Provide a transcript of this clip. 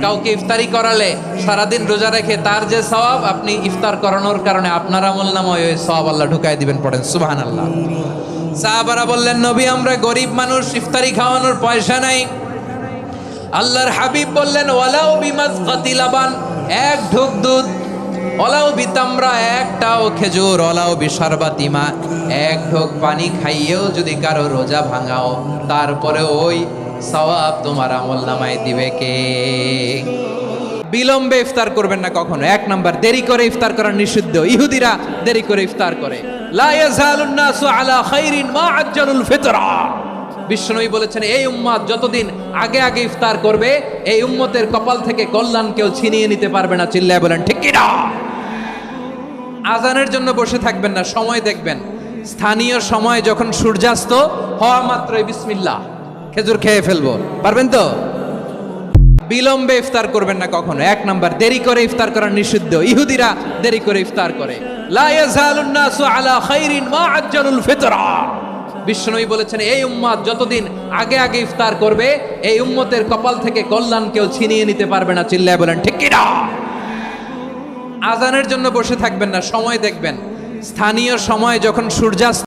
কাউকে ইফতারি করালে সারাদিন রোজা রেখে তার যে সওয়াব, আপনি ইফতার করানোর কারণে আপনার আমলনামায় ওই সওয়াব আল্লাহ ঢুকাই দিবেন। পড়েন সুবহানাল্লাহ। সাহাবারা বললেন, নবী আমরা গরিব মানুষ, ইফতারি খাওয়ানোর পয়সা নাই। আল্লাহর হাবিব বললেন, ওয়ালাউ বিমাজগাতি লাবান, এক ঢোক দুধ, ওয়ালাউ বিতামরা, একটাও খেজুর, ওয়ালাউ বিশারবাতি মা, এক ঢোক পানি খাইয়েও যদি কারো রোজা ভাঙাও, তারপরে ওই সওয়াব তোমার আমলনামায় দিবে কে? বিলম্বে ইফতার করবেন না কখনো। এক নাম্বার, দেরি করে ইফতার করা নিষিদ্ধ। ইহুদিরা দেরি করে ইফতার করে। লা ইয়াজালুন নাসু আলা খাইরিন মা আজ্জালুল ফিতরা। বিশ্বনবী বলেছেন, এই উম্মত যতদিন আগে আগে ইফতার করবে, এই উম্মতের কপাল থেকে কল্যাণ কেউ ছিনিয়ে নিতে পারবে না। চিল্লায় বলেন ঠিক কি না? আজানের জন্য বসে থাকবেন না, সময় দেখবেন। স্থানীয় সময় যখন সূর্যাস্ত হওয়া মাত্রই বিসমিল্লাহ, খেজুর খেয়ে ফেলবো। পারবেন তো? বিলম্বে ইফতার করবেন না কখনো। এক নাম্বার, দেরি করে ইফতার করা নিষিদ্ধ। ইহুদিরা দেরি করে ইফতার করে। লা ইয়াজালুন নাসু আলা খাইরিন মা আজ্জালুল ফিতরা। বিশ্বনবী বলেছেন, এই উম্মত যতদিন আগে আগে ইফতার করবে, এই উম্মতের কপাল থেকে কল্যাণ কেউ ছিনিয়ে নিতে পারবে না। চিল্লায় বলেন ঠিক কি না? আজানের জন্য বসে থাকবেন না, সময় দেখবেন। স্থানীয় সময় যখন সূর্যাস্ত